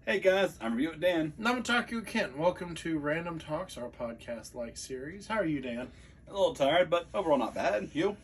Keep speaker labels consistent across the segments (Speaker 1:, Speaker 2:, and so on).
Speaker 1: Hey guys, I'm Review with Dan.
Speaker 2: And I'm Otaku Kent. Welcome to Random Talks, our podcast-like series. How are you, Dan?
Speaker 1: A little tired, but overall not bad. You?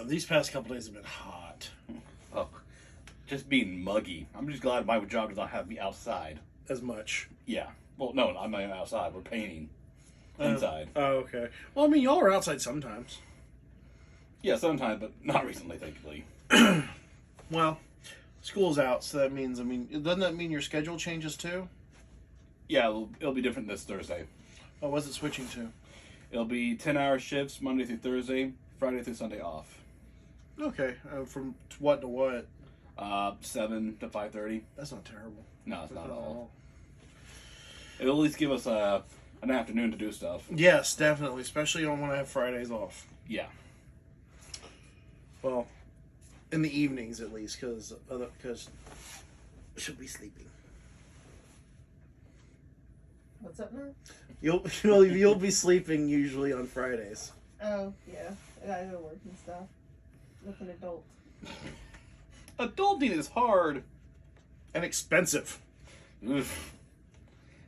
Speaker 2: These past couple days have been hot.
Speaker 1: Oh, just being muggy. I'm just glad my job does not have me outside.
Speaker 2: As much.
Speaker 1: Yeah. Well, no, I'm not even outside. We're painting inside.
Speaker 2: Oh, okay. Well, I mean, y'all are outside sometimes.
Speaker 1: Yeah, sometimes, but not recently, thankfully.
Speaker 2: Well, school's out, so that means, doesn't that mean your schedule changes too?
Speaker 1: Yeah, it'll be different this Thursday.
Speaker 2: Oh, what's it switching to?
Speaker 1: It'll be 10-hour shifts Monday through Thursday, Friday through Sunday off.
Speaker 2: Okay, from what to what?
Speaker 1: 7 to 5:30.
Speaker 2: That's not terrible.
Speaker 1: No, it's not at all. It'll at least give us an afternoon to do stuff.
Speaker 2: Yes, definitely, especially when I have Fridays off.
Speaker 1: Yeah.
Speaker 2: Well, in the evenings at least, because she'll be sleeping.
Speaker 3: What's up now?
Speaker 2: You'll be sleeping usually on Fridays.
Speaker 3: Oh, yeah. I gotta go to work and stuff. With an adult.
Speaker 1: Adulting is hard.
Speaker 2: And expensive.
Speaker 1: Oof.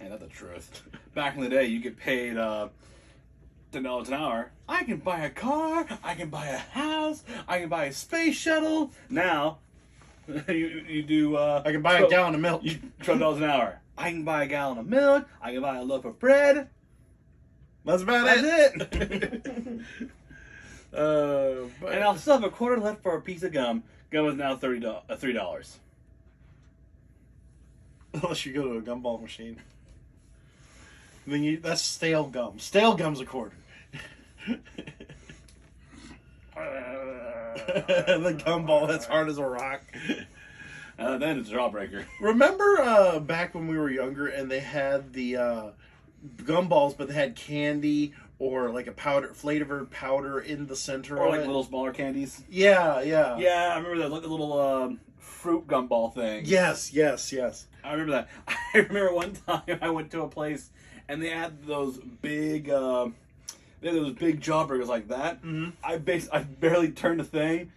Speaker 1: And that's the truth. Back in the day, you get paid $10 an hour. I can buy a car. I can buy a house. I can buy a space shuttle. Now, you do.
Speaker 2: I can buy a gallon of milk.
Speaker 1: $12 an hour. I can buy a gallon of milk. I can buy a loaf of bread.
Speaker 2: That's about
Speaker 1: it.
Speaker 2: And
Speaker 1: And I'll still have a quarter left for a piece of gum. Gum is now $3.
Speaker 2: Unless you go to a gumball machine. That's stale gum. Stale gum's a quarter. The gumball that's hard as a rock.
Speaker 1: Then it's a jawbreaker.
Speaker 2: Remember back when we were younger and they had the gumballs, but they had candy or like a flavored powder in the center
Speaker 1: Or
Speaker 2: of
Speaker 1: like
Speaker 2: it?
Speaker 1: little smaller candies.
Speaker 2: Yeah.
Speaker 1: Yeah, I remember that little fruit gumball thing.
Speaker 2: Yes.
Speaker 1: I remember that. I remember one time I went to a place and they had those big jawbreakers like that.
Speaker 2: Mm-hmm.
Speaker 1: I barely turned the thing.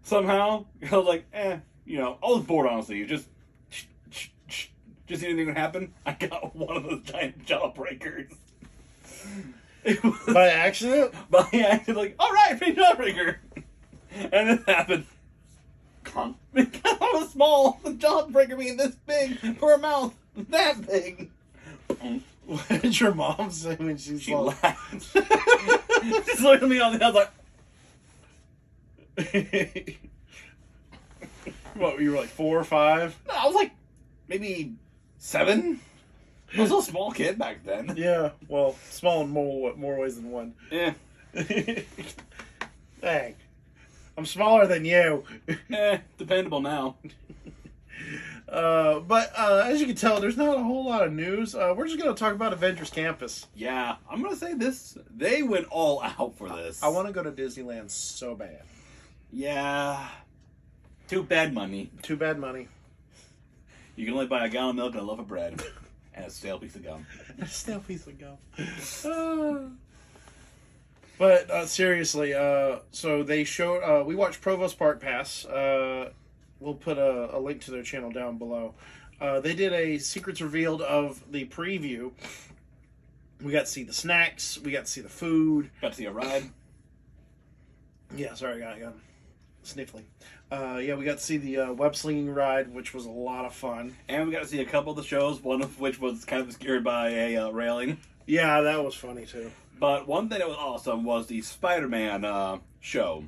Speaker 1: Somehow I was like, I was bored honestly. Just anything would happen. I got one of those giant jawbreakers.
Speaker 2: By accident?
Speaker 1: By accident, like, all right, free jawbreaker, and it happened. Because I was small, the jawbreaker being this big for a mouth that big.
Speaker 2: What did your mom say when she
Speaker 1: laughed? Just looked at me on the outside.
Speaker 2: What, you were like 4 or 5?
Speaker 1: No, I was like maybe 7. I was a small kid back then.
Speaker 2: Yeah, well, small in more ways than one.
Speaker 1: Yeah.
Speaker 2: Dang. I'm smaller than you.
Speaker 1: Dependable now.
Speaker 2: But as you can tell, there's not a whole lot of news. We're just going to talk about Avengers Campus.
Speaker 1: Yeah, I'm going to say this. They went all out for this.
Speaker 2: I want to go to Disneyland so bad.
Speaker 1: Yeah. Too bad money.
Speaker 2: Too bad money.
Speaker 1: You can only buy a gallon of milk and a loaf of bread. And a stale piece of gum.
Speaker 2: A stale piece of gum. But seriously, so they showed. We watched Provost Park Pass. We'll put a link to their channel down below. They did a secrets revealed of the preview. We got to see the snacks. We got to see the food.
Speaker 1: Got to see a ride.
Speaker 2: Yeah, sorry, I got sniffly. Yeah, we got to see the web slinging ride, which was a lot of fun.
Speaker 1: And we got to see a couple of the shows, one of which was kind of obscured by a railing.
Speaker 2: Yeah, that was funny too.
Speaker 1: But one thing that was awesome was the Spider-Man show.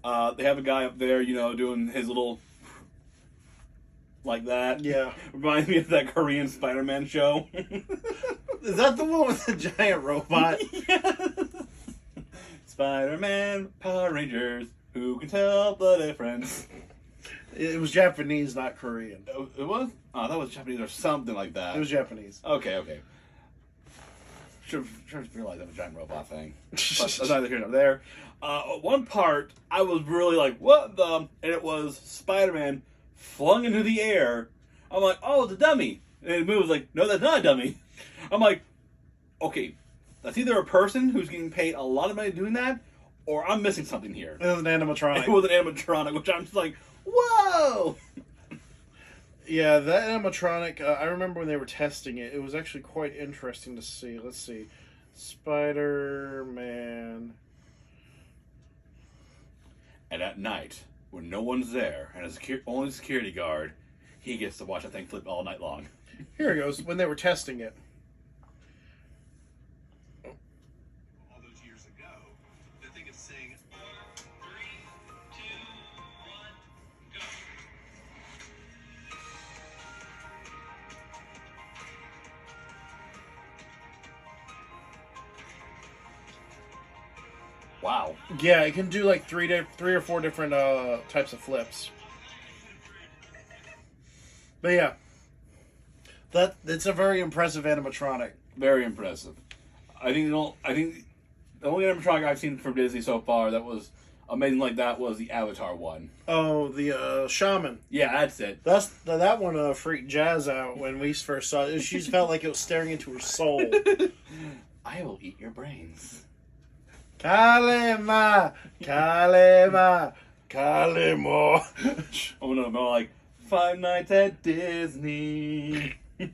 Speaker 1: They have a guy up there, doing his little... like that.
Speaker 2: Yeah.
Speaker 1: Reminds me of that Korean Spider-Man show.
Speaker 2: Is that the one with the giant robot?
Speaker 1: Yes. Spider-Man, Power Rangers, who can tell the difference?
Speaker 2: It was Japanese, not Korean.
Speaker 1: It was? Oh, that was Japanese or something like that.
Speaker 2: It was Japanese.
Speaker 1: Okay. Should have realized that was a giant robot thing. But that's neither here nor there. One part, I was really like, what the? And it was Spider-Man flung into the air. I'm like, oh, it's a dummy. And it moves like, no, that's not a dummy. I'm like, okay, that's either a person who's getting paid a lot of money doing that, or I'm missing something here.
Speaker 2: It was an animatronic.
Speaker 1: It was an animatronic, which I'm just like, whoa!
Speaker 2: Yeah, that animatronic, I remember when they were testing it. It was actually quite interesting to see. Let's see. Spider-Man.
Speaker 1: And at night, when no one's there, and only security guard, he gets to watch that thing flip all night long.
Speaker 2: Here it goes, when they were testing it.
Speaker 4: All those years ago, the thing is saying, 3, 2, 1, go.
Speaker 1: Wow.
Speaker 2: Yeah, it can do like three or four different types of flips. But yeah, it's a very impressive animatronic.
Speaker 1: Very impressive. I think the only animatronic I've seen from Disney so far that was amazing like that was the Avatar one.
Speaker 2: Oh, the shaman.
Speaker 1: Yeah, that's it.
Speaker 2: That one freaked Jazz out when we first saw it. She felt like it was staring into her soul.
Speaker 1: I will eat your brains.
Speaker 2: Kalema, Kalema, Kalemo.
Speaker 1: Oh no, more like 5 Nights at Disney. But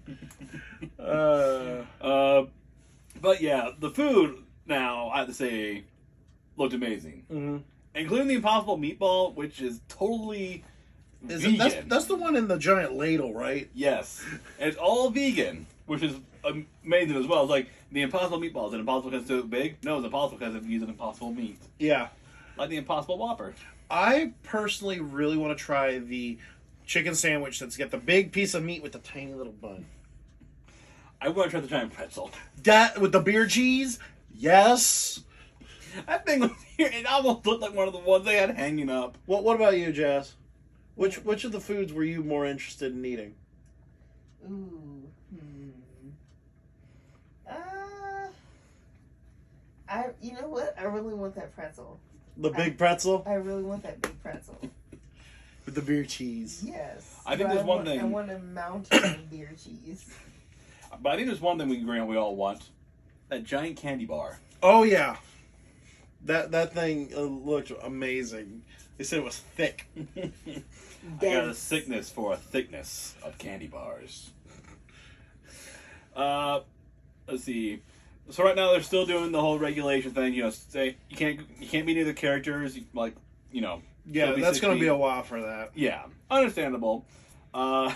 Speaker 1: yeah, the food now, I have to say, looked amazing.
Speaker 2: Mm-hmm.
Speaker 1: Including the Impossible Meatball, which is totally vegan.
Speaker 2: That's the one in the giant ladle, right?
Speaker 1: Yes. And it's all vegan, which is amazing as well. It's like the Impossible Meatball. Is it impossible because it's so big? No, it's impossible because it uses impossible meat.
Speaker 2: Yeah.
Speaker 1: Like the Impossible Whopper.
Speaker 2: I personally really want to try the chicken sandwich that's got the big piece of meat with the tiny little bun.
Speaker 1: I want to try the giant pretzel.
Speaker 2: That with the beer cheese? Yes.
Speaker 1: That thing was here. It almost looked like one of the ones they had hanging up.
Speaker 2: What about you, Jazz? Which of the foods were you more interested in eating?
Speaker 3: Ooh. You know what? I really want that pretzel.
Speaker 2: The big pretzel
Speaker 3: I really want that big pretzel.
Speaker 2: with the beer cheese.
Speaker 3: Yes.
Speaker 1: I think
Speaker 3: But
Speaker 1: there's one thing.
Speaker 3: I want a mountain of beer cheese.
Speaker 1: But I think there's one thing we agree on we all want. That giant candy bar.
Speaker 2: Oh yeah, that thing looked amazing. They said it was thick.
Speaker 1: I got a sickness for a thickness of candy bars. Let's see. So right now they're still doing the whole regulation thing. You know, say you can't be near the characters.
Speaker 2: Yeah,
Speaker 1: be
Speaker 2: that's
Speaker 1: 6
Speaker 2: going to
Speaker 1: feet.
Speaker 2: be a while for that.
Speaker 1: Yeah, understandable. The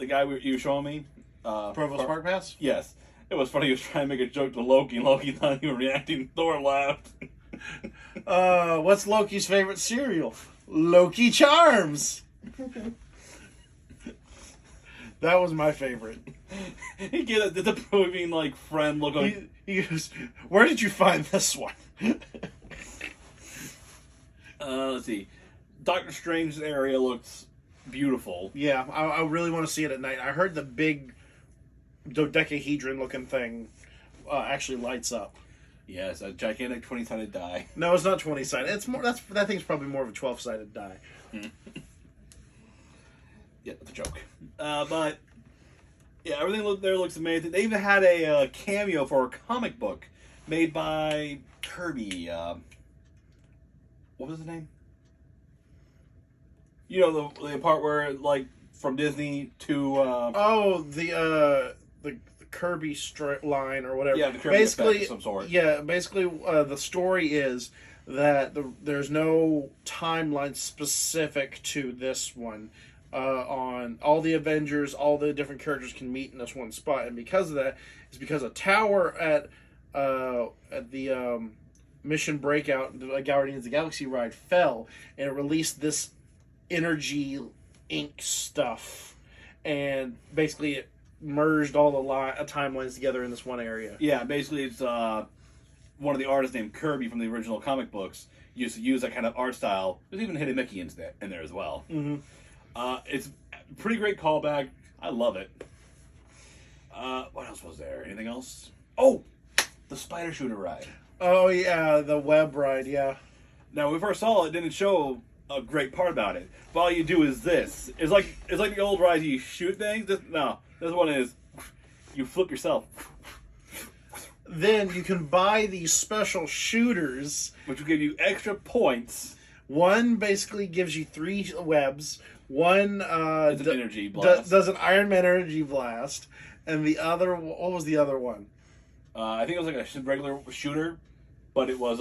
Speaker 1: guy you were showing me,
Speaker 2: Provost Park Pass?
Speaker 1: Yes, it was funny. He was trying to make a joke to Loki, and Loki thought he was reacting. Thor laughed.
Speaker 2: What's Loki's favorite cereal? Loki Charms. That was my favorite.
Speaker 1: He gave a disapproving friend look.
Speaker 2: He goes, "Where did you find this one?"
Speaker 1: Let's see. Doctor Strange's area looks beautiful.
Speaker 2: Yeah, I really want to see it at night. I heard the big dodecahedron looking thing actually lights up.
Speaker 1: Yes, a gigantic 20-sided die.
Speaker 2: No, it's not 20-sided. It's more. That thing's probably more of a 12-sided die.
Speaker 1: Yeah, that's a joke. But yeah, everything there looks amazing. They even had a cameo for a comic book made by Kirby. What was his name? You know the part where from Disney to
Speaker 2: the Kirby line or whatever.
Speaker 1: Yeah, the Kirby
Speaker 2: basically
Speaker 1: effect of some sort.
Speaker 2: Yeah, basically the story is that there's no timeline specific to this one. On all the Avengers, all the different characters can meet in this one spot, and because of that, it's because a tower at the Mission Breakout, the Guardians of the Galaxy ride, fell, and it released this energy ink stuff, and basically it merged all the timelines together in this one area.
Speaker 1: Yeah, basically it's one of the artists named Kirby from the original comic books used to use that kind of art style. There's even Hidden Mickey in there as well.
Speaker 2: Mm-hmm.
Speaker 1: It's a pretty great callback. I love it. What else was there? Anything else? Oh, the Spider Shooter ride.
Speaker 2: Oh yeah, the web ride. Yeah.
Speaker 1: Now, when we first saw it, it didn't show a great part about it. But all you do is this. It's like the old rides you shoot things. This one is you flip yourself.
Speaker 2: Then you can buy these special shooters,
Speaker 1: Which will give you extra points.
Speaker 2: One basically gives you 3 webs. One
Speaker 1: It's an energy blast.
Speaker 2: does an Iron Man energy blast, and the other, what was the other one?
Speaker 1: I think it was like a regular shooter, but it was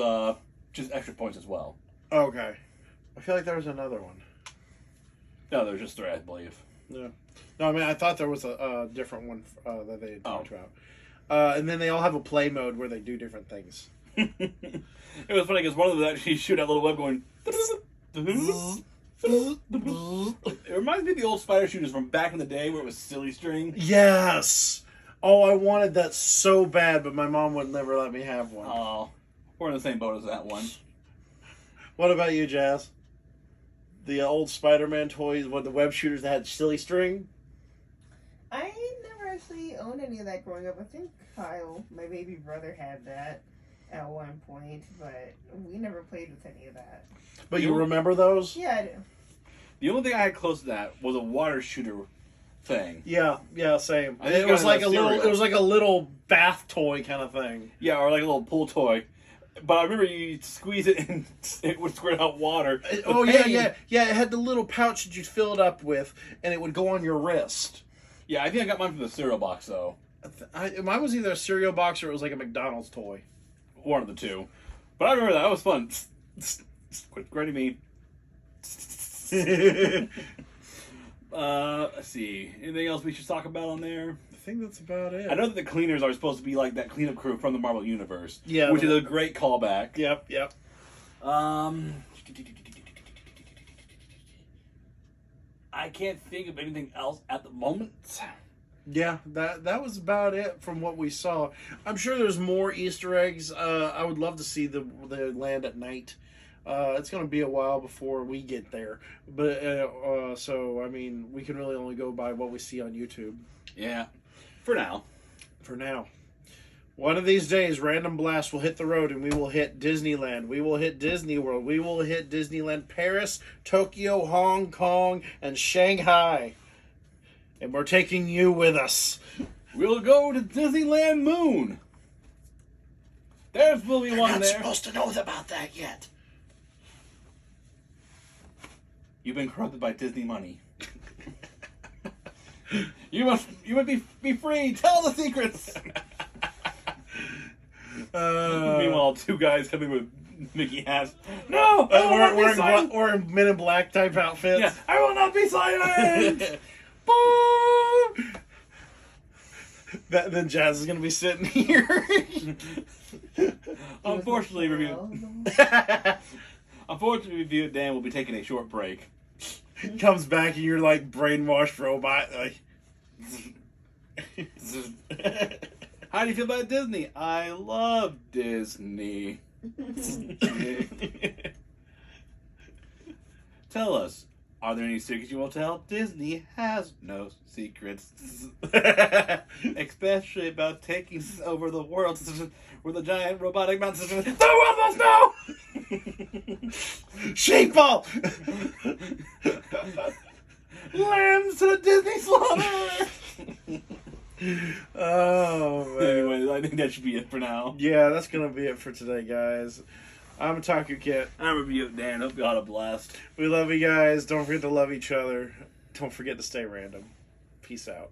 Speaker 1: just extra points as well.
Speaker 2: Okay, I feel like there was another one.
Speaker 1: No, there was just 3, I believe.
Speaker 2: Yeah. No, I mean I thought there was a different one that they had talked
Speaker 1: Oh.
Speaker 2: about. And then they all have a play mode where they do different things.
Speaker 1: It was funny because one of them actually shoot that little web going. It reminds me of the old spider shooters from back in the day where it was silly string.
Speaker 2: Yes. Oh, I wanted that so bad, but my mom would never let me have one.
Speaker 1: Oh, we're in the same boat as that one.
Speaker 2: What about you, Jazz? The old Spider-Man toys, what the web shooters that had silly string?
Speaker 3: I never actually owned any of that growing up. I think Kyle, my baby brother, had that at one point, but we never played with any of that.
Speaker 2: But you remember those?
Speaker 3: Yeah, I do.
Speaker 1: The only thing I had close to that was a water shooter thing.
Speaker 2: Yeah, same.
Speaker 1: I think
Speaker 2: It
Speaker 1: I
Speaker 2: was
Speaker 1: had
Speaker 2: like
Speaker 1: a
Speaker 2: a little.
Speaker 1: cereal.
Speaker 2: It was like a little bath toy kind of thing.
Speaker 1: Yeah, or like a little pool toy. But I remember you squeeze it and it would squirt out water.
Speaker 2: Oh
Speaker 1: The pain-
Speaker 2: yeah. It had the little pouch that you'd fill it up with, and it would go on your wrist.
Speaker 1: Yeah, I think I got mine from the cereal box though.
Speaker 2: Mine was either a cereal box or it was like a McDonald's toy.
Speaker 1: One of the two. But I remember that was fun. Quit squirting me. Let's see. Anything else we should talk about on there?
Speaker 2: I think that's about it.
Speaker 1: I know that the cleaners are supposed to be like that cleanup crew from the Marvel Universe.
Speaker 2: Yeah,
Speaker 1: Which is a great callback.
Speaker 2: Yep.
Speaker 1: I can't think of anything else at the moment.
Speaker 2: Yeah, that was about it from what we saw. I'm sure there's more Easter eggs. I would love to see the land at night. It's going to be a while before we get there, but so I mean, we can really only go by what we see on YouTube
Speaker 1: Yeah. For now.
Speaker 2: for now. One of these days, Random Blast will hit the road, and we will hit Disneyland. We will hit Disney World. We will hit Disneyland Paris, Tokyo, Hong Kong, and Shanghai. And we're taking you with us.
Speaker 1: We'll go to Disneyland Moon. Will be one there.
Speaker 2: to know about that yet.
Speaker 1: You've been corrupted by Disney money. You must be free. Tell the secrets. Meanwhile, 2 guys coming with Mickey hats. No, I will not be silent.
Speaker 2: we're in Men in Black type outfits.
Speaker 1: Yeah, I will not be silent.
Speaker 2: Then Jazz is going to be sitting here.
Speaker 1: Unfortunately, Review Dan will be taking a short break.
Speaker 2: Comes back and you're like brainwashed robot. Like,
Speaker 1: How do you feel about Disney? I love Disney. Tell us, are there any secrets you will tell? Disney has no secrets. Especially about taking over the world with a giant robotic mountain. The world must know!
Speaker 2: Sheeple!
Speaker 1: Lambs to the Disney slaughter!
Speaker 2: Oh, man.
Speaker 1: Anyways, I think that should be it for now.
Speaker 2: Yeah, that's going to be it for today, guys. I'm Taku Kit.
Speaker 1: I'm Review Dan. Hope you all had a blast.
Speaker 2: We love you guys. Don't forget to love each other. Don't forget to stay random. Peace out.